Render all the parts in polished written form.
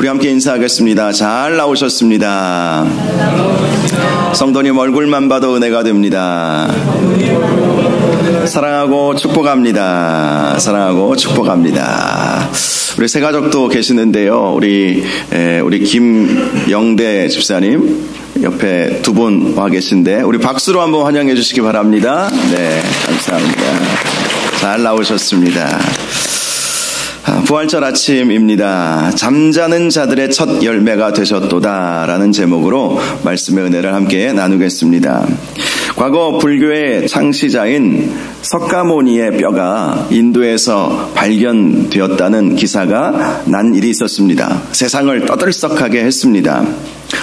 우리 함께 인사하겠습니다. 잘 나오셨습니다. 성도님 얼굴만 봐도 은혜가 됩니다. 사랑하고 축복합니다. 사랑하고 축복합니다. 우리 새 가족도 계시는데요. 우리 김영대 집사님 옆에 두 분 와 계신데 우리 박수로 한번 환영해 주시기 바랍니다. 네, 감사합니다. 잘 나오셨습니다. 부활절 아침입니다. 잠자는 자들의 첫 열매가 되셨도다 라는 제목으로 말씀의 은혜를 함께 나누겠습니다. 과거 불교의 창시자인 석가모니의 뼈가 인도에서 발견되었다는 기사가 난 일이 있었습니다. 세상을 떠들썩하게 했습니다.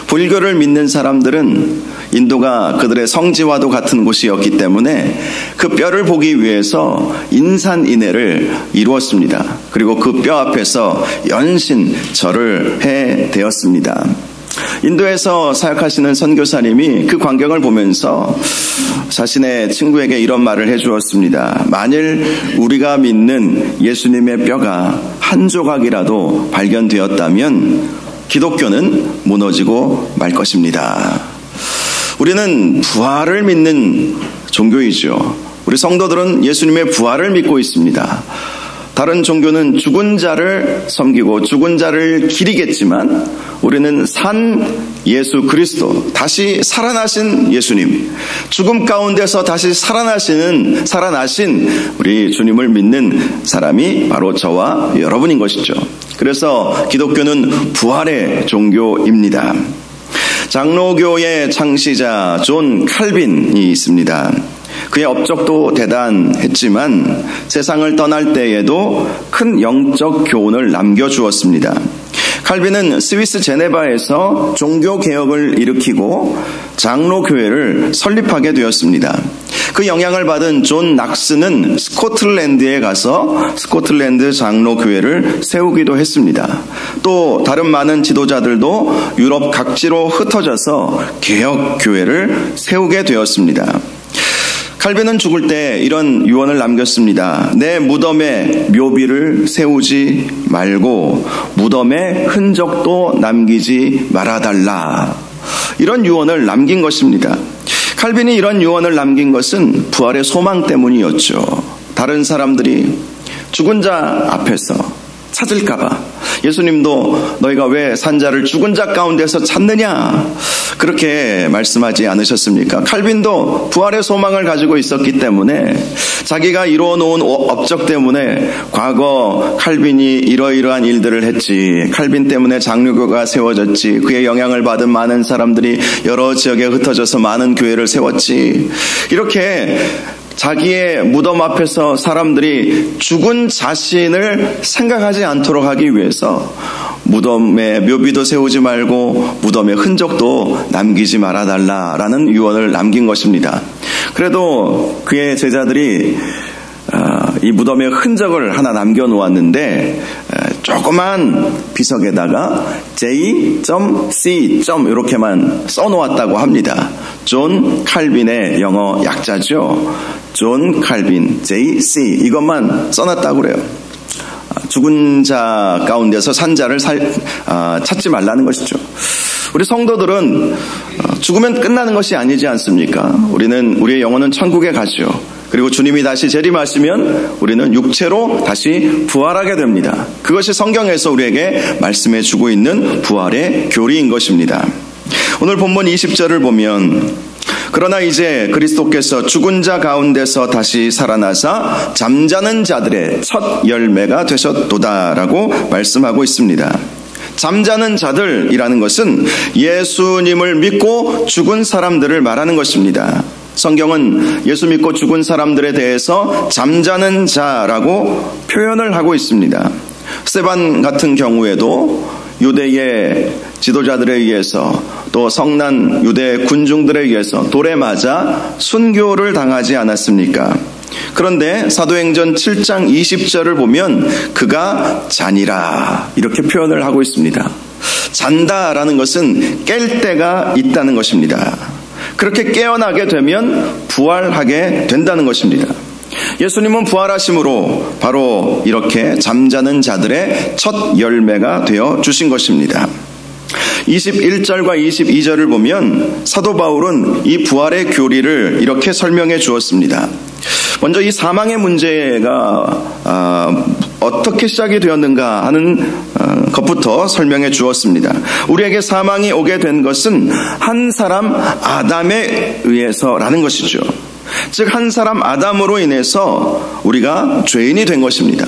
불교를 믿는 사람들은 인도가 그들의 성지와도 같은 곳이었기 때문에 그 뼈를 보기 위해서 인산인해를 이루었습니다. 그리고 그 뼈 앞에서 연신 절을 해대었습니다. 인도에서 사역하시는 선교사님이 그 광경을 보면서 자신의 친구에게 이런 말을 해주었습니다. 만일 우리가 믿는 예수님의 뼈가 한 조각이라도 발견되었다면 기독교는 무너지고 말 것입니다. 우리는 부활을 믿는 종교이죠. 우리 성도들은 예수님의 부활을 믿고 있습니다. 다른 종교는 죽은 자를 섬기고 죽은 자를 기리겠지만 우리는 산 예수 그리스도, 다시 살아나신 예수님, 죽음 가운데서 다시 살아나신 우리 주님을 믿는 사람이 바로 저와 여러분인 것이죠. 그래서 기독교는 부활의 종교입니다. 장로교의 창시자 존 칼빈이 있습니다. 그의 업적도 대단했지만 세상을 떠날 때에도 큰 영적 교훈을 남겨주었습니다. 칼빈은 스위스 제네바에서 종교개혁을 일으키고 장로교회를 설립하게 되었습니다. 그 영향을 받은 존 낙스는 스코틀랜드에 가서 스코틀랜드 장로교회를 세우기도 했습니다. 또 다른 많은 지도자들도 유럽 각지로 흩어져서 개혁교회를 세우게 되었습니다. 칼빈은 죽을 때 이런 유언을 남겼습니다. 내 무덤에 묘비를 세우지 말고 무덤에 흔적도 남기지 말아달라. 이런 유언을 남긴 것입니다. 칼빈이 이런 유언을 남긴 것은 부활의 소망 때문이었죠. 다른 사람들이 죽은 자 앞에서 찾을까봐 예수님도 너희가 왜 산자를 죽은 자 가운데서 찾느냐 그렇게 말씀하지 않으셨습니까? 칼빈도 부활의 소망을 가지고 있었기 때문에 자기가 이루어놓은 업적 때문에 과거 칼빈이 이러이러한 일들을 했지, 칼빈 때문에 장로교가 세워졌지, 그의 영향을 받은 많은 사람들이 여러 지역에 흩어져서 많은 교회를 세웠지, 이렇게 자기의 무덤 앞에서 사람들이 죽은 자신을 생각하지 않도록 하기 위해서 무덤에 묘비도 세우지 말고 무덤에 흔적도 남기지 말아달라라는 유언을 남긴 것입니다. 그래도 그의 제자들이 이 무덤의 흔적을 하나 남겨놓았는데 조그만 비석에다가 J.C. 이렇게만 써놓았다고 합니다. 존 칼빈의 영어 약자죠. 존 칼빈 J.C. 이것만 써놨다고 그래요. 죽은 자 가운데서 산 자를 찾지 말라는 것이죠. 우리 성도들은 죽으면 끝나는 것이 아니지 않습니까? 우리의 영혼은 천국에 가죠. 그리고 주님이 다시 재림하시면 우리는 육체로 다시 부활하게 됩니다. 그것이 성경에서 우리에게 말씀해 주고 있는 부활의 교리인 것입니다. 오늘 본문 20절을 보면 그러나 이제 그리스도께서 죽은 자 가운데서 다시 살아나사 잠자는 자들의 첫 열매가 되셨도다라고 말씀하고 있습니다. 잠자는 자들이라는 것은 예수님을 믿고 죽은 사람들을 말하는 것입니다. 성경은 예수 믿고 죽은 사람들에 대해서 잠자는 자라고 표현을 하고 있습니다. 스데반 같은 경우에도 유대의 지도자들에 의해서 또 성난 유대 군중들에 의해서 돌에 맞아 순교를 당하지 않았습니까? 그런데 사도행전 7장 20절을 보면 그가 자니라 이렇게 표현을 하고 있습니다. 잔다라는 것은 깰 때가 있다는 것입니다. 그렇게 깨어나게 되면 부활하게 된다는 것입니다. 예수님은 부활하심으로 바로 이렇게 잠자는 자들의 첫 열매가 되어 주신 것입니다. 21절과 22절을 보면 사도 바울은 이 부활의 교리를 이렇게 설명해 주었습니다. 먼저 이 사망의 문제가 어떻게 시작이 되었는가 하는 것부터 설명해 주었습니다. 우리에게 사망이 오게 된 것은 한 사람 아담에 의해서라는 것이죠. 즉 한 사람 아담으로 인해서 우리가 죄인이 된 것입니다.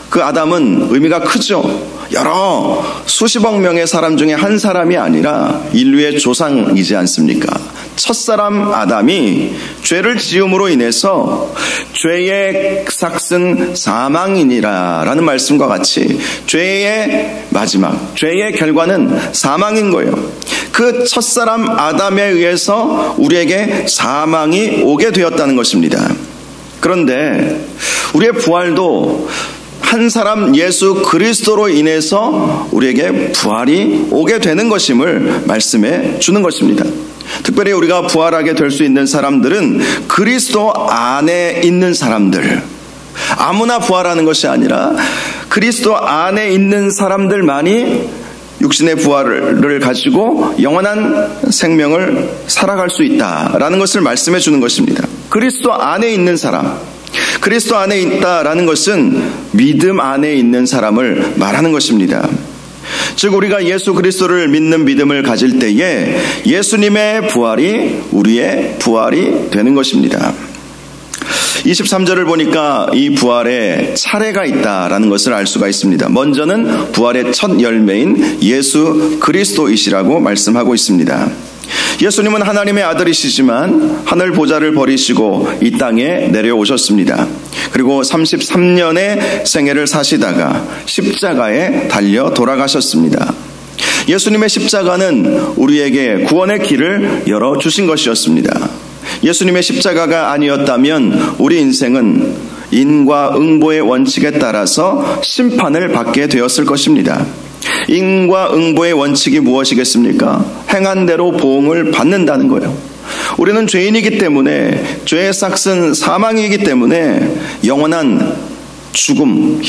그 아담은 의미가 크죠. 여러 수십억 명의 사람 중에 한 사람이 아니라 인류의 조상이지 않습니까? 첫사람 아담이 죄를 지음으로 인해서 죄의 삭은 사망이니라 라는 말씀과 같이 죄의 마지막, 죄의 결과는 사망인 거예요. 그 첫사람 아담에 의해서 우리에게 사망이 오게 되었다는 것입니다. 그런데 우리의 부활도 한 사람 예수 그리스도로 인해서 우리에게 부활이 오게 되는 것임을 말씀해 주는 것입니다. 특별히 우리가 부활하게 될 수 있는 사람들은 그리스도 안에 있는 사람들, 아무나 부활하는 것이 아니라 그리스도 안에 있는 사람들만이 육신의 부활을 가지고 영원한 생명을 살아갈 수 있다라는 것을 말씀해 주는 것입니다. 그리스도 안에 있는 사람, 그리스도 안에 있다라는 것은 믿음 안에 있는 사람을 말하는 것입니다. 즉 우리가 예수 그리스도를 믿는 믿음을 가질 때에 예수님의 부활이 우리의 부활이 되는 것입니다. 23절을 보니까 이 부활에 차례가 있다라는 것을 알 수가 있습니다. 먼저는 부활의 첫 열매인 예수 그리스도이시라고 말씀하고 있습니다. 예수님은 하나님의 아들이시지만 하늘 보좌를 버리시고 이 땅에 내려오셨습니다. 그리고 33년의 생애를 사시다가 십자가에 달려 돌아가셨습니다. 예수님의 십자가는 우리에게 구원의 길을 열어주신 것이었습니다. 예수님의 십자가가 아니었다면 우리 인생은 인과 응보의 원칙에 따라서 심판을 받게 되었을 것입니다. 인과 응보의 원칙이 무엇이겠습니까? 행한 대로 보응을 받는다는 거예요. 우리는 죄인이기 때문에 죄의 삭은 사망이기 때문에 영원한 죽음,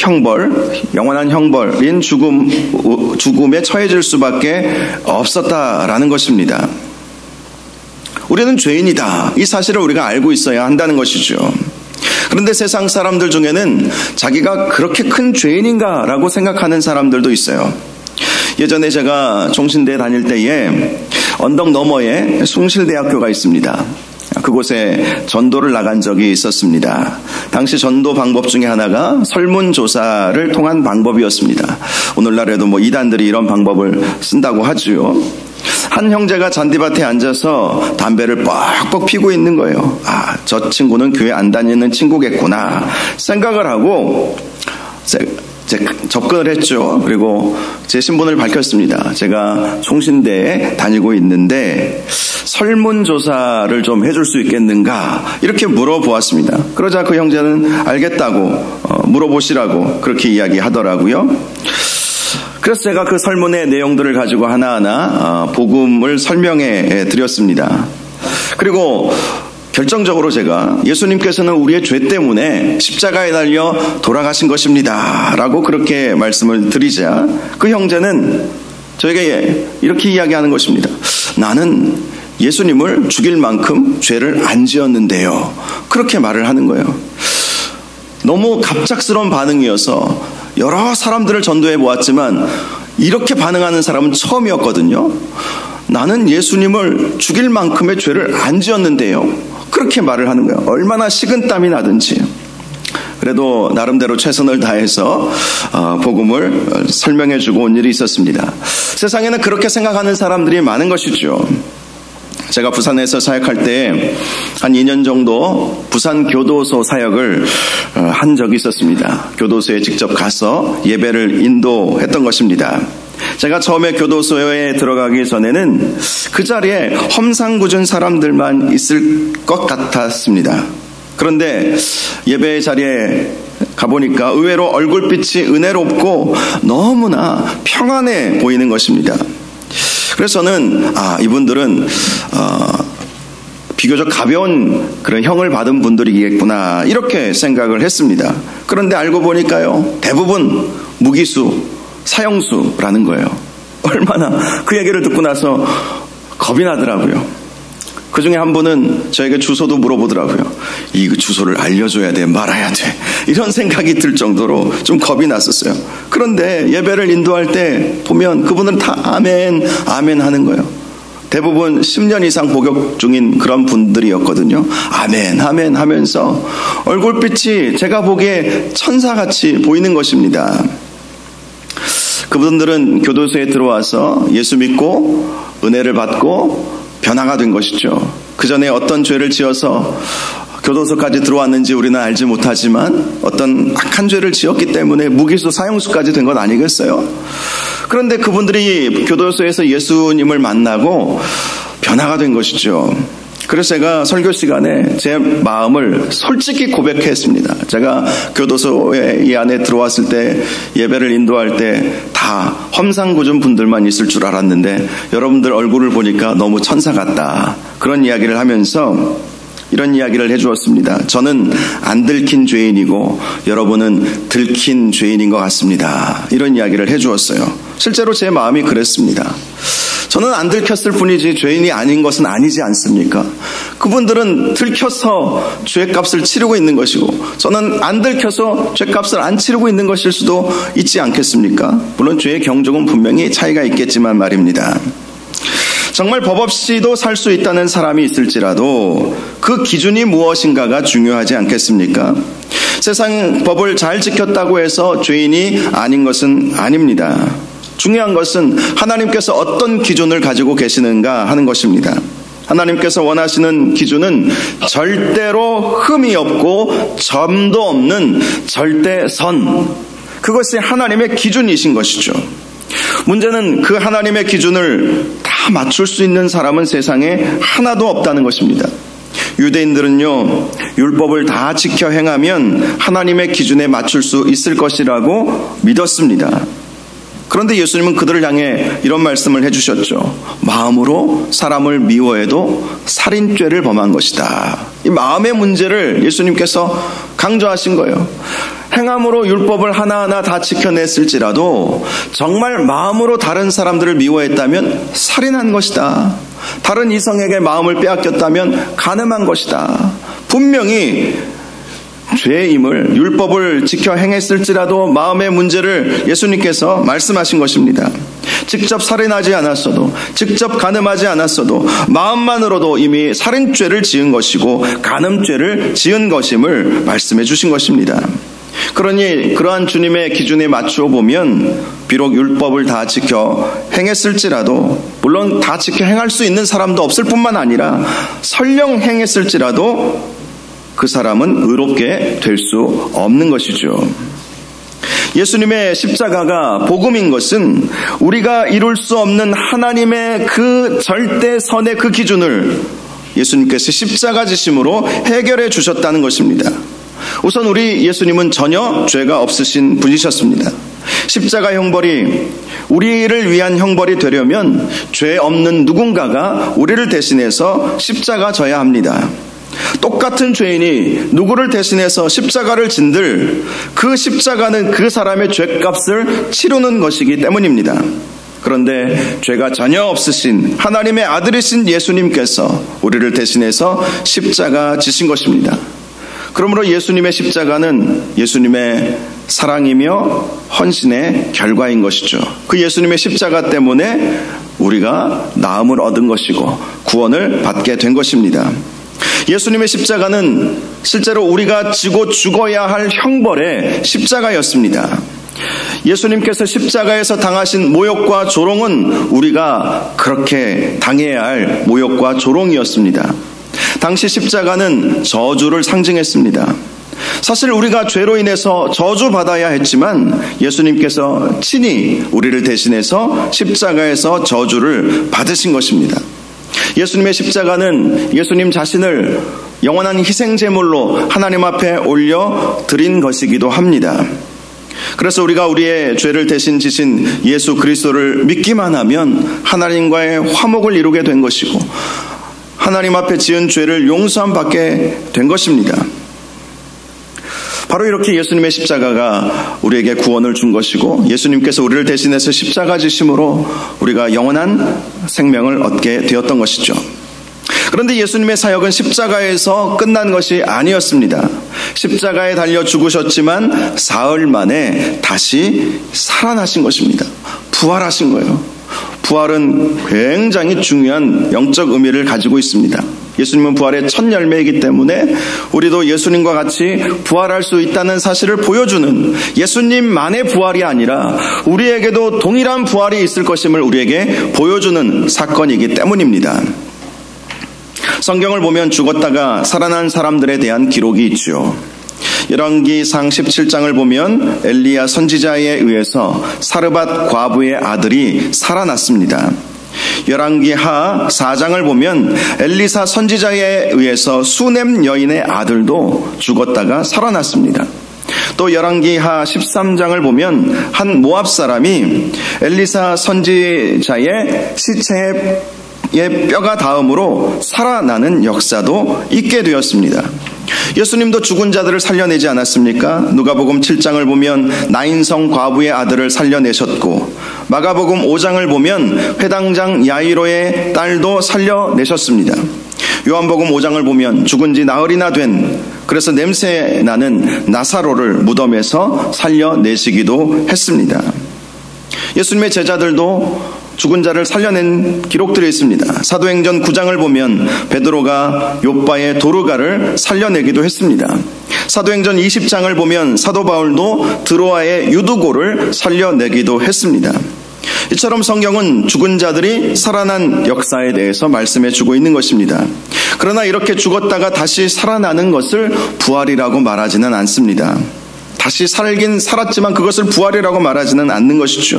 영원한 형벌인 죽음에 처해질 수밖에 없었다라는 것입니다. 우리는 죄인이다. 이 사실을 우리가 알고 있어야 한다는 것이죠. 그런데 세상 사람들 중에는 자기가 그렇게 큰 죄인인가라고 생각하는 사람들도 있어요. 예전에 제가 종신대 다닐 때에 언덕 너머에 숭실대학교가 있습니다. 그곳에 전도를 나간 적이 있었습니다. 당시 전도 방법 중에 하나가 설문조사를 통한 방법이었습니다. 오늘날에도 이단들이 이런 방법을 쓴다고 하죠. 한 형제가 잔디밭에 앉아서 담배를 뻑뻑 피고 있는 거예요. 아, 저 친구는 교회 안 다니는 친구겠구나 생각을 하고 접근을 했죠. 그리고 제 신분을 밝혔습니다. 제가 종신대에 다니고 있는데 설문조사를 좀 해줄 수 있겠는가 이렇게 물어보았습니다. 그러자 그 형제는 알겠다고 물어보시라고 그렇게 이야기하더라고요. 그래서 제가 그 설문의 내용들을 가지고 하나하나 복음을 설명해 드렸습니다. 그리고 결정적으로 제가 예수님께서는 우리의 죄 때문에 십자가에 달려 돌아가신 것입니다 라고 그렇게 말씀을 드리자 그 형제는 저에게 이렇게 이야기하는 것입니다. 나는 예수님을 죽일 만큼 죄를 안 지었는데요. 그렇게 말을 하는 거예요. 너무 갑작스러운 반응이어서 여러 사람들을 전도해 보았지만 이렇게 반응하는 사람은 처음이었거든요. 나는 예수님을 죽일 만큼의 죄를 안 지었는데요. 그렇게 말을 하는 거예요. 얼마나 식은땀이 나든지. 그래도 나름대로 최선을 다해서 복음을 설명해 주고 온 일이 있었습니다. 세상에는 그렇게 생각하는 사람들이 많은 것이죠. 제가 부산에서 사역할 때 한 2년 정도 부산 교도소 사역을 한 적이 있었습니다. 교도소에 직접 가서 예배를 인도했던 것입니다. 제가 처음에 교도소에 들어가기 전에는 그 자리에 험상궂은 사람들만 있을 것 같았습니다. 그런데 예배 자리에 가보니까 의외로 얼굴빛이 은혜롭고 너무나 평안해 보이는 것입니다. 그래서 저는 이분들은 비교적 가벼운 그런 형을 받은 분들이겠구나 이렇게 생각을 했습니다. 그런데 알고 보니까요, 대부분 무기수, 사형수라는 거예요. 얼마나 그 얘기를 듣고 나서 겁이 나더라고요. 그 중에 한 분은 저에게 주소도 물어보더라고요. 이 주소를 알려줘야 돼, 말아야 돼, 이런 생각이 들 정도로 좀 겁이 났었어요. 그런데 예배를 인도할 때 보면 그분은 다 아멘, 아멘 하는 거예요. 대부분 10년 이상 복역 중인 그런 분들이었거든요. 아멘, 아멘 하면서 얼굴빛이 제가 보기에 천사같이 보이는 것입니다. 그분들은 교도소에 들어와서 예수 믿고 은혜를 받고 변화가 된 것이죠. 그 전에 어떤 죄를 지어서 교도소까지 들어왔는지 우리는 알지 못하지만 어떤 악한 죄를 지었기 때문에 무기수 사형수까지 된 건 아니겠어요? 그런데 그분들이 교도소에서 예수님을 만나고 변화가 된 것이죠. 그래서 제가 설교 시간에 제 마음을 솔직히 고백했습니다. 제가 교도소에 이 안에 들어왔을 때 예배를 인도할 때 다 험상궂은 분들만 있을 줄 알았는데 여러분들 얼굴을 보니까 너무 천사 같다, 그런 이야기를 하면서 이런 이야기를 해주었습니다. 저는 안 들킨 죄인이고 여러분은 들킨 죄인인 것 같습니다. 이런 이야기를 해주었어요. 실제로 제 마음이 그랬습니다. 저는 안 들켰을 뿐이지 죄인이 아닌 것은 아니지 않습니까? 그분들은 들켜서 죄값을 치르고 있는 것이고 저는 안 들켜서 죄값을 안 치르고 있는 것일 수도 있지 않겠습니까? 물론 죄의 경종은 분명히 차이가 있겠지만 말입니다. 정말 법 없이도 살 수 있다는 사람이 있을지라도 그 기준이 무엇인가가 중요하지 않겠습니까? 세상 법을 잘 지켰다고 해서 죄인이 아닌 것은 아닙니다. 중요한 것은 하나님께서 어떤 기준을 가지고 계시는가 하는 것입니다. 하나님께서 원하시는 기준은 절대로 흠이 없고 점도 없는 절대선, 그것이 하나님의 기준이신 것이죠. 문제는 그 하나님의 기준을 다 맞출 수 있는 사람은 세상에 하나도 없다는 것입니다. 유대인들은요, 율법을 다 지켜 행하면 하나님의 기준에 맞출 수 있을 것이라고 믿었습니다. 그런데 예수님은 그들을 향해 이런 말씀을 해주셨죠. 마음으로 사람을 미워해도 살인죄를 범한 것이다. 이 마음의 문제를 예수님께서 강조하신 거예요. 행함으로 율법을 하나하나 다 지켜냈을지라도 정말 마음으로 다른 사람들을 미워했다면 살인한 것이다. 다른 이성에게 마음을 빼앗겼다면 간음한 것이다. 분명히 죄임을, 율법을 지켜 행했을지라도 마음의 문제를 예수님께서 말씀하신 것입니다. 직접 살인하지 않았어도, 직접 간음하지 않았어도 마음만으로도 이미 살인죄를 지은 것이고 간음죄를 지은 것임을 말씀해 주신 것입니다. 그러니 그러한 주님의 기준에 맞추어 보면 비록 율법을 다 지켜 행했을지라도, 물론 다 지켜 행할 수 있는 사람도 없을 뿐만 아니라 설령 행했을지라도 그 사람은 의롭게 될 수 없는 것이죠. 예수님의 십자가가 복음인 것은 우리가 이룰 수 없는 하나님의 그 절대선의 그 기준을 예수님께서 십자가 지심으로 해결해 주셨다는 것입니다. 우선 우리 예수님은 전혀 죄가 없으신 분이셨습니다. 십자가 형벌이 우리를 위한 형벌이 되려면 죄 없는 누군가가 우리를 대신해서 십자가 져야 합니다. 똑같은 죄인이 누구를 대신해서 십자가를 진들 그 십자가는 그 사람의 죄값을 치르는 것이기 때문입니다. 그런데 죄가 전혀 없으신 하나님의 아들이신 예수님께서 우리를 대신해서 십자가 지신 것입니다. 그러므로 예수님의 십자가는 예수님의 사랑이며 헌신의 결과인 것이죠. 그 예수님의 십자가 때문에 우리가 나음을 얻은 것이고 구원을 받게 된 것입니다. 예수님의 십자가는 실제로 우리가 지고 죽어야 할 형벌의 십자가였습니다. 예수님께서 십자가에서 당하신 모욕과 조롱은 우리가 그렇게 당해야 할 모욕과 조롱이었습니다. 당시 십자가는 저주를 상징했습니다. 사실 우리가 죄로 인해서 저주받아야 했지만 예수님께서 친히 우리를 대신해서 십자가에서 저주를 받으신 것입니다. 예수님의 십자가는 예수님 자신을 영원한 희생제물로 하나님 앞에 올려 드린 것이기도 합니다. 그래서 우리가 우리의 죄를 대신 지신 예수 그리스도를 믿기만 하면 하나님과의 화목을 이루게 된 것이고 하나님 앞에 지은 죄를 용서함 받게 된 것입니다. 바로 이렇게 예수님의 십자가가 우리에게 구원을 준 것이고, 예수님께서 우리를 대신해서 십자가 지심으로 우리가 영원한 생명을 얻게 되었던 것이죠. 그런데 예수님의 사역은 십자가에서 끝난 것이 아니었습니다. 십자가에 달려 죽으셨지만 사흘 만에 다시 살아나신 것입니다. 부활하신 거예요. 부활은 굉장히 중요한 영적 의미를 가지고 있습니다. 예수님은 부활의 첫 열매이기 때문에 우리도 예수님과 같이 부활할 수 있다는 사실을 보여주는, 예수님만의 부활이 아니라 우리에게도 동일한 부활이 있을 것임을 우리에게 보여주는 사건이기 때문입니다. 성경을 보면 죽었다가 살아난 사람들에 대한 기록이 있죠. 열왕기상 17장을 보면 엘리야 선지자에 의해서 사르밧 과부의 아들이 살아났습니다. 열왕기하 4장을 보면 엘리사 선지자에 의해서 수넴 여인의 아들도 죽었다가 살아났습니다. 또 열왕기하 13장을 보면 한 모압 사람이 엘리사 선지자의 시체의 뼈가 닿음으로 살아나는 역사도 있게 되었습니다. 예수님도 죽은 자들을 살려내지 않았습니까? 누가복음 7장을 보면 나인성 과부의 아들을 살려내셨고, 마가복음 5장을 보면 회당장 야이로의 딸도 살려내셨습니다. 요한복음 5장을 보면 죽은 지 나흘이나 된, 그래서 냄새 나는 나사로를 무덤에서 살려내시기도 했습니다. 예수님의 제자들도 죽은 자를 살려낸 기록들이 있습니다. 사도행전 9장을 보면 베드로가 욥바의 도르가를 살려내기도 했습니다. 사도행전 20장을 보면 사도 바울도 드로아의 유두고를 살려내기도 했습니다. 이처럼 성경은 죽은 자들이 살아난 역사에 대해서 말씀해 주고 있는 것입니다. 그러나 이렇게 죽었다가 다시 살아나는 것을 부활이라고 말하지는 않습니다. 다시 살긴 살았지만 그것을 부활이라고 말하지는 않는 것이죠.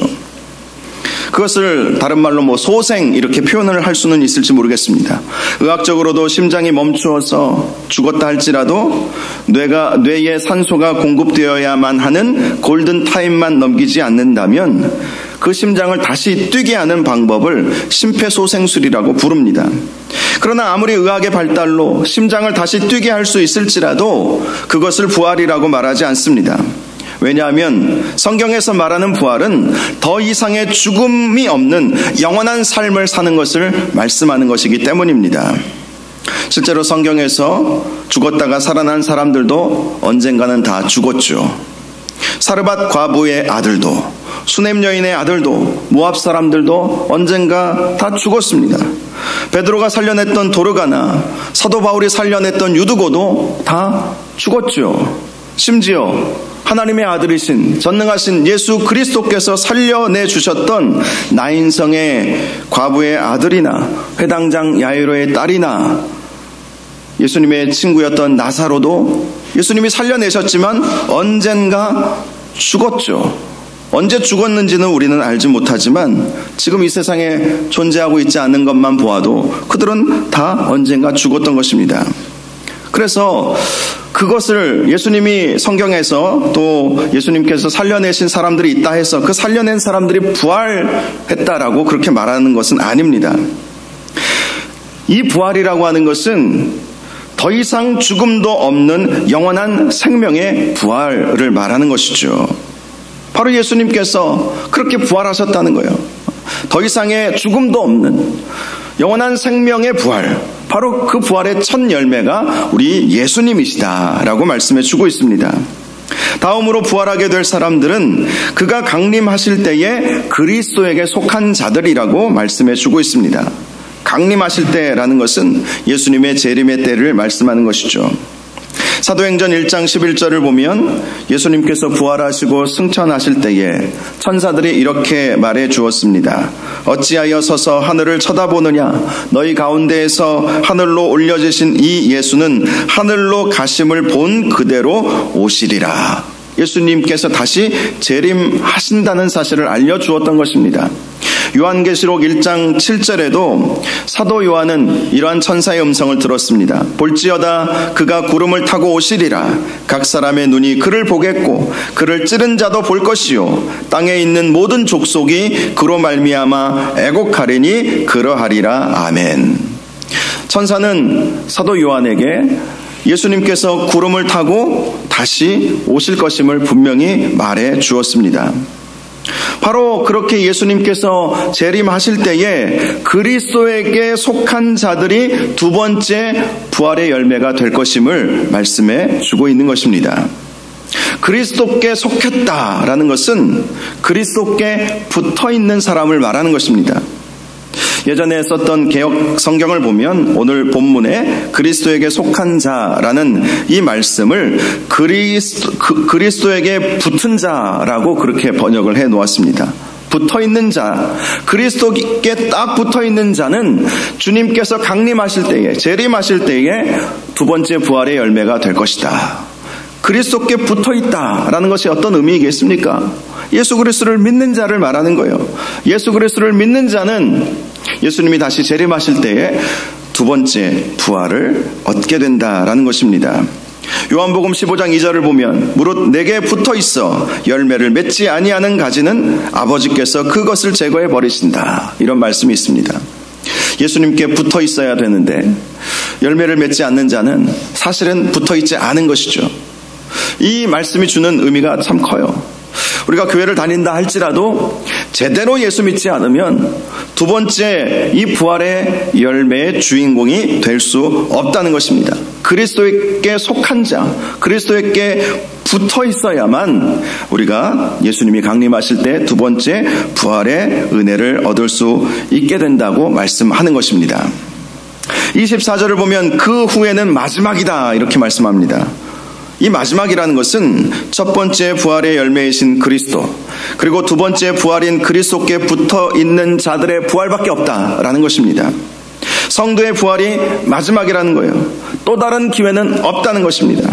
그것을 다른 말로 소생 이렇게 표현을 할 수는 있을지 모르겠습니다. 의학적으로도 심장이 멈추어서 죽었다 할지라도 뇌에 산소가 공급되어야만 하는 골든타임만 넘기지 않는다면 그 심장을 다시 뛰게 하는 방법을 심폐소생술이라고 부릅니다. 그러나 아무리 의학의 발달로 심장을 다시 뛰게 할 수 있을지라도 그것을 부활이라고 말하지 않습니다. 왜냐하면 성경에서 말하는 부활은 더 이상의 죽음이 없는 영원한 삶을 사는 것을 말씀하는 것이기 때문입니다. 실제로 성경에서 죽었다가 살아난 사람들도 언젠가는 다 죽었죠. 사르밧 과부의 아들도, 수넴 여인의 아들도, 모압 사람들도 언젠가 다 죽었습니다. 베드로가 살려냈던 도르가나 사도 바울이 살려냈던 유두고도 다 죽었죠. 심지어 하나님의 아들이신 전능하신 예수 그리스도께서 살려내 주셨던 나인성의 과부의 아들이나 회당장 야이로의 딸이나 예수님의 친구였던 나사로도 예수님이 살려내셨지만 언젠가 죽었죠. 언제 죽었는지는 우리는 알지 못하지만 지금 이 세상에 존재하고 있지 않는 것만 보아도 그들은 다 언젠가 죽었던 것입니다. 그래서 그것을 예수님이 성경에서 또 예수님께서 살려내신 사람들이 있다 해서 그 살려낸 사람들이 부활했다라고 그렇게 말하는 것은 아닙니다. 이 부활이라고 하는 것은 더 이상 죽음도 없는 영원한 생명의 부활을 말하는 것이죠. 바로 예수님께서 그렇게 부활하셨다는 거예요. 더 이상의 죽음도 없는 영원한 생명의 부활, 바로 그 부활의 첫 열매가 우리 예수님이시다라고 말씀해 주고 있습니다. 다음으로 부활하게 될 사람들은 그가 강림하실 때에 그리스도에게 속한 자들이라고 말씀해 주고 있습니다. 강림하실 때라는 것은 예수님의 재림의 때를 말씀하는 것이죠. 사도행전 1장 11절을 보면 예수님께서 부활하시고 승천하실 때에 천사들이 이렇게 말해 주었습니다. 어찌하여 서서 하늘을 쳐다보느냐? 너희 가운데에서 하늘로 올려지신 이 예수는 하늘로 가심을 본 그대로 오시리라. 예수님께서 다시 재림하신다는 사실을 알려주었던 것입니다. 요한계시록 1장 7절에도 사도 요한은 이러한 천사의 음성을 들었습니다. 볼지어다 그가 구름을 타고 오시리라. 각 사람의 눈이 그를 보겠고 그를 찌른 자도 볼 것이요 땅에 있는 모든 족속이 그로 말미암아 애곡하리니 그러하리라. 아멘. 천사는 사도 요한에게 예수님께서 구름을 타고 다시 오실 것임을 분명히 말해 주었습니다. 바로 그렇게 예수님께서 재림하실 때에 그리스도에게 속한 자들이 두 번째 부활의 열매가 될 것임을 말씀해 주고 있는 것입니다. 그리스도께 속했다라는 것은 그리스도께 붙어있는 사람을 말하는 것입니다. 예전에 썼던 개역 성경을 보면 오늘 본문에 그리스도에게 속한 자라는 이 말씀을 그리스도에게 붙은 자라고 그렇게 번역을 해 놓았습니다. 붙어있는 자, 그리스도께 딱 붙어있는 자는 주님께서 강림하실 때에, 재림하실 때에 두 번째 부활의 열매가 될 것이다. 그리스도께 붙어있다라는 것이 어떤 의미이겠습니까? 예수 그리스도를 믿는 자를 말하는 거예요. 예수 그리스도를 믿는 자는 예수님이 다시 재림하실 때에 두 번째 부활을 얻게 된다라는 것입니다. 요한복음 15장 2절을 보면 무릇 내게 붙어있어 열매를 맺지 아니하는 가지는 아버지께서 그것을 제거해 버리신다. 이런 말씀이 있습니다. 예수님께 붙어있어야 되는데 열매를 맺지 않는 자는 사실은 붙어있지 않은 것이죠. 이 말씀이 주는 의미가 참 커요. 우리가 교회를 다닌다 할지라도 제대로 예수 믿지 않으면 두 번째 이 부활의 열매의 주인공이 될 수 없다는 것입니다. 그리스도에게 속한 자, 그리스도에게 붙어 있어야만 우리가 예수님이 강림하실 때 두 번째 부활의 은혜를 얻을 수 있게 된다고 말씀하는 것입니다. 24절을 보면 그 후에는 마지막이다 이렇게 말씀합니다. 이 마지막이라는 것은 첫 번째 부활의 열매이신 그리스도, 그리고 두 번째 부활인 그리스도께 붙어 있는 자들의 부활밖에 없다라는 것입니다. 성도의 부활이 마지막이라는 거예요. 또 다른 기회는 없다는 것입니다.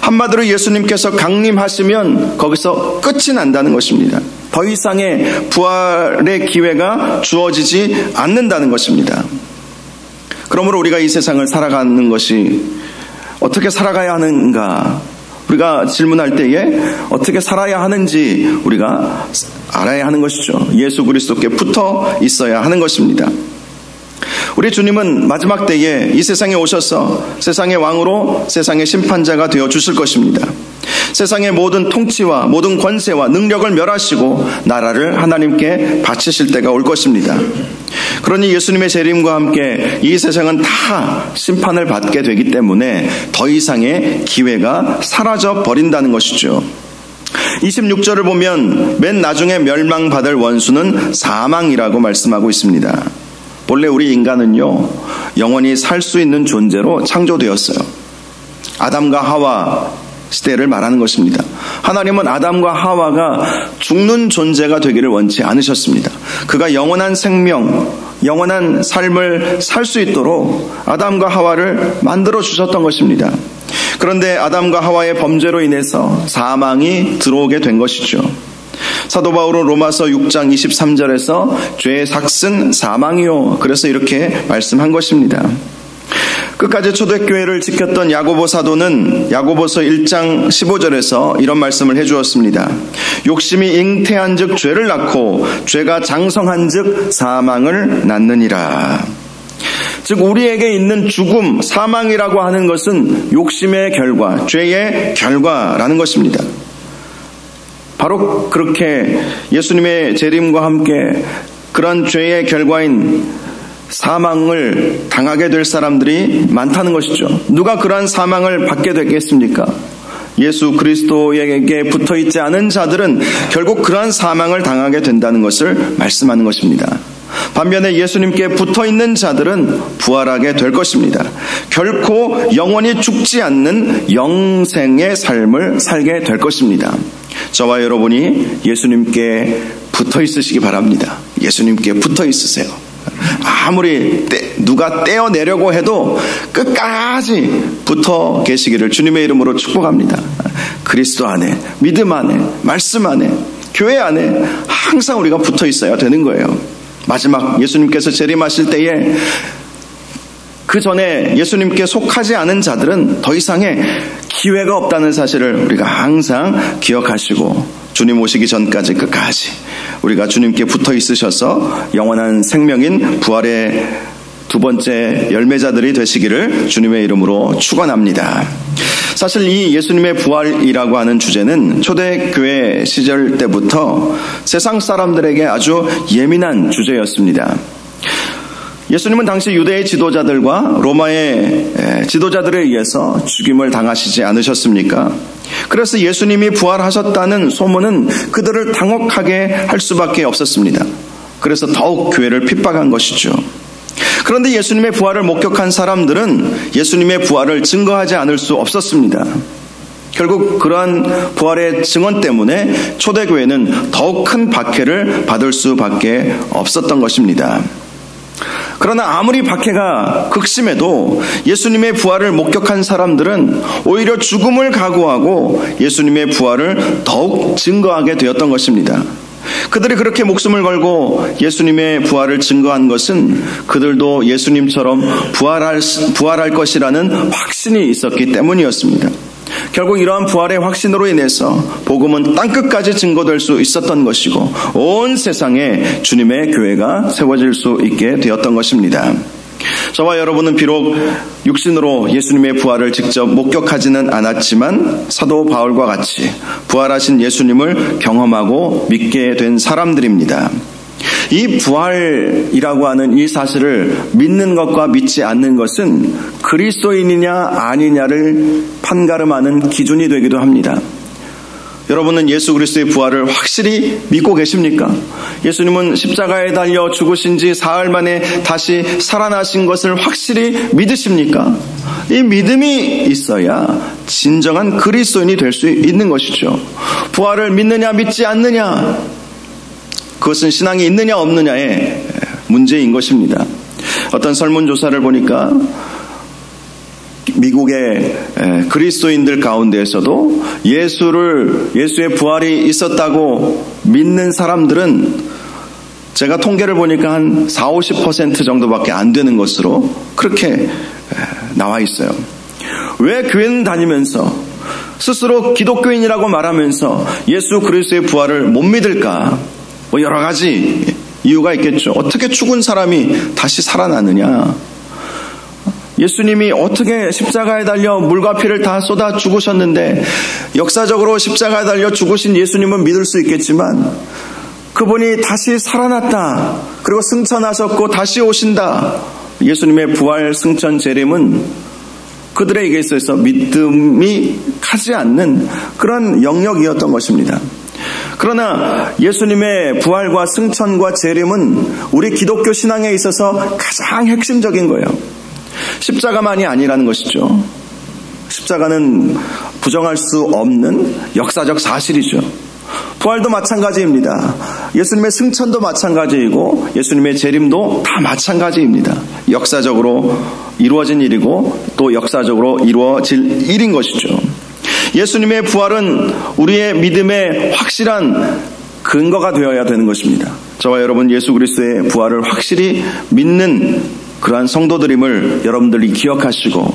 한마디로 예수님께서 강림하시면 거기서 끝이 난다는 것입니다. 더 이상의 부활의 기회가 주어지지 않는다는 것입니다. 그러므로 우리가 이 세상을 살아가는 것이 어떻게 살아가야 하는가? 우리가 질문할 때에 어떻게 살아야 하는지 우리가 알아야 하는 것이죠. 예수 그리스도께 붙어 있어야 하는 것입니다. 우리 주님은 마지막 때에 이 세상에 오셔서 세상의 왕으로 세상의 심판자가 되어 주실 것입니다. 세상의 모든 통치와 모든 권세와 능력을 멸하시고 나라를 하나님께 바치실 때가 올 것입니다. 그러니 예수님의 재림과 함께 이 세상은 다 심판을 받게 되기 때문에 더 이상의 기회가 사라져 버린다는 것이죠. 26절을 보면 맨 나중에 멸망받을 원수는 사망이라고 말씀하고 있습니다. 본래 우리 인간은요, 영원히 살 수 있는 존재로 창조되었어요. 아담과 하와 시대를 말하는 것입니다. 하나님은 아담과 하와가 죽는 존재가 되기를 원치 않으셨습니다. 그가 영원한 생명, 영원한 삶을 살 수 있도록 아담과 하와를 만들어 주셨던 것입니다. 그런데 아담과 하와의 범죄로 인해서 사망이 들어오게 된 것이죠. 사도 바울은 로마서 6장 23절에서 죄의 삭은 사망이요, 그래서 이렇게 말씀한 것입니다. 끝까지 초대교회를 지켰던 야고보 사도는 야고보서 1장 15절에서 이런 말씀을 해주었습니다. 욕심이 잉태한 즉 죄를 낳고 죄가 장성한 즉 사망을 낳느니라. 즉 우리에게 있는 죽음, 사망이라고 하는 것은 욕심의 결과, 죄의 결과라는 것입니다. 바로 그렇게 예수님의 재림과 함께 그런 죄의 결과인 사망을 당하게 될 사람들이 많다는 것이죠. 누가 그러한 사망을 받게 되겠습니까? 예수 그리스도에게 붙어있지 않은 자들은 결국 그러한 사망을 당하게 된다는 것을 말씀하는 것입니다. 반면에 예수님께 붙어있는 자들은 부활하게 될 것입니다. 결코 영원히 죽지 않는 영생의 삶을 살게 될 것입니다. 저와 여러분이 예수님께 붙어 있으시기 바랍니다. 예수님께 붙어 있으세요. 아무리 누가 떼어내려고 해도 끝까지 붙어 계시기를 주님의 이름으로 축복합니다. 그리스도 안에, 믿음 안에, 말씀 안에, 교회 안에 항상 우리가 붙어 있어야 되는 거예요. 마지막 예수님께서 재림하실 때에 그 전에 예수님께 속하지 않은 자들은 더 이상의 기회가 없다는 사실을 우리가 항상 기억하시고 주님 오시기 전까지 끝까지 우리가 주님께 붙어 있으셔서 영원한 생명인 부활의 두 번째 열매자들이 되시기를 주님의 이름으로 축원합니다. 사실 이 예수님의 부활이라고 하는 주제는 초대교회 시절 때부터 세상 사람들에게 아주 예민한 주제였습니다. 예수님은 당시 유대의 지도자들과 로마의 지도자들에 의해서 죽임을 당하시지 않으셨습니까? 그래서 예수님이 부활하셨다는 소문은 그들을 당혹하게 할 수밖에 없었습니다. 그래서 더욱 교회를 핍박한 것이죠. 그런데 예수님의 부활을 목격한 사람들은 예수님의 부활을 증거하지 않을 수 없었습니다. 결국 그러한 부활의 증언 때문에 초대교회는 더욱 큰 박해를 받을 수밖에 없었던 것입니다. 그러나 아무리 박해가 극심해도 예수님의 부활을 목격한 사람들은 오히려 죽음을 각오하고 예수님의 부활을 더욱 증거하게 되었던 것입니다. 그들이 그렇게 목숨을 걸고 예수님의 부활을 증거한 것은 그들도 예수님처럼 부활할 것이라는 확신이 있었기 때문이었습니다. 결국 이러한 부활의 확신으로 인해서 복음은 땅끝까지 증거될 수 있었던 것이고 온 세상에 주님의 교회가 세워질 수 있게 되었던 것입니다. 저와 여러분은 비록 육신으로 예수님의 부활을 직접 목격하지는 않았지만 사도 바울과 같이 부활하신 예수님을 경험하고 믿게 된 사람들입니다. 이 부활이라고 하는 이 사실을 믿는 것과 믿지 않는 것은 그리스도인이냐 아니냐를 판가름하는 기준이 되기도 합니다. 여러분은 예수 그리스도의 부활을 확실히 믿고 계십니까? 예수님은 십자가에 달려 죽으신 지 사흘 만에 다시 살아나신 것을 확실히 믿으십니까? 이 믿음이 있어야 진정한 그리스도인이 될 수 있는 것이죠. 부활을 믿느냐 믿지 않느냐, 그것은 신앙이 있느냐 없느냐의 문제인 것입니다. 어떤 설문조사를 보니까 미국의 그리스도인들 가운데에서도 예수의 부활이 있었다고 믿는 사람들은 제가 통계를 보니까 한 40-50% 정도밖에 안 되는 것으로 그렇게 나와 있어요. 왜 교회는 다니면서 스스로 기독교인이라고 말하면서 예수 그리스도의 부활을 못 믿을까? 뭐 여러 가지 이유가 있겠죠. 어떻게 죽은 사람이 다시 살아나느냐? 예수님이 어떻게 십자가에 달려 물과 피를 다 쏟아 죽으셨는데 역사적으로 십자가에 달려 죽으신 예수님은 믿을 수 있겠지만 그분이 다시 살아났다, 그리고 승천하셨고 다시 오신다, 예수님의 부활 승천 재림은 그들에게 있어서 믿음이 가지 않는 그런 영역이었던 것입니다. 그러나 예수님의 부활과 승천과 재림은 우리 기독교 신앙에 있어서 가장 핵심적인 거예요. 십자가만이 아니라는 것이죠. 십자가는 부정할 수 없는 역사적 사실이죠. 부활도 마찬가지입니다. 예수님의 승천도 마찬가지이고 예수님의 재림도 다 마찬가지입니다. 역사적으로 이루어진 일이고 또 역사적으로 이루어질 일인 것이죠. 예수님의 부활은 우리의 믿음의 확실한 근거가 되어야 되는 것입니다. 저와 여러분 예수 그리스도의 부활을 확실히 믿는 그러한 성도들임을 여러분들이 기억하시고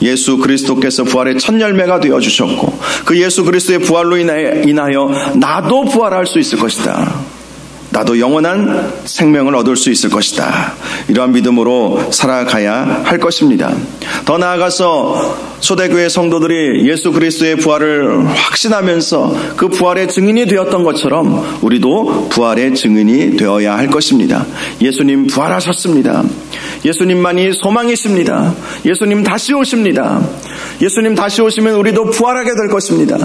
예수 그리스도께서 부활의 첫 열매가 되어주셨고 그 예수 그리스도의 부활로 인하여 나도 부활할 수 있을 것이다, 나도 영원한 생명을 얻을 수 있을 것이다, 이러한 믿음으로 살아가야 할 것입니다. 더 나아가서 초대교회 성도들이 예수 그리스도의 부활을 확신하면서 그 부활의 증인이 되었던 것처럼 우리도 부활의 증인이 되어야 할 것입니다. 예수님 부활하셨습니다. 예수님만이 소망이십니다. 예수님 다시 오십니다. 예수님 다시 오시면 우리도 부활하게 될 것입니다.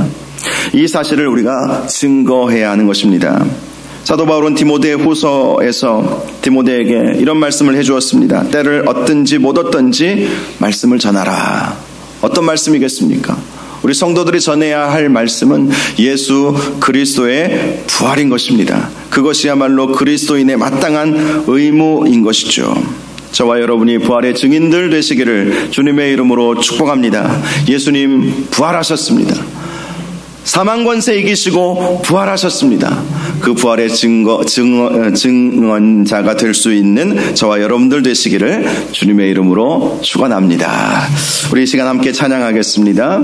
이 사실을 우리가 증거해야 하는 것입니다. 사도 바울은 디모데 후서에서 디모데에게 이런 말씀을 해주었습니다. 때를 얻든지 못 얻든지 말씀을 전하라. 어떤 말씀이겠습니까? 우리 성도들이 전해야 할 말씀은 예수 그리스도의 부활인 것입니다. 그것이야말로 그리스도인의 마땅한 의무인 것이죠. 저와 여러분이 부활의 증인들 되시기를 주님의 이름으로 축복합니다. 예수님 부활하셨습니다. 사망 권세 이기시고 부활하셨습니다. 그 부활의 증언자가 될 수 있는 저와 여러분들 되시기를 주님의 이름으로 축원합니다. 우리 이 시간 함께 찬양하겠습니다.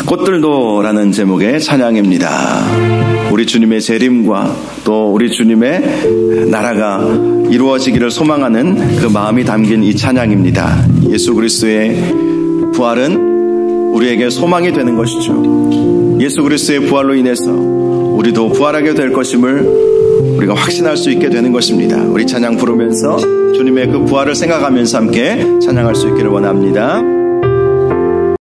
꽃들도라는 제목의 찬양입니다. 우리 주님의 재림과 또 우리 주님의 나라가 이루어지기를 소망하는 그 마음이 담긴 이 찬양입니다. 예수 그리스도의 부활은 우리에게 소망이 되는 것이죠. 예수 그리스도의 부활로 인해서 우리도 부활하게 될 것임을 우리가 확신할 수 있게 되는 것입니다. 우리 찬양 부르면서 주님의 그 부활을 생각하면서 함께 찬양할 수 있기를 원합니다.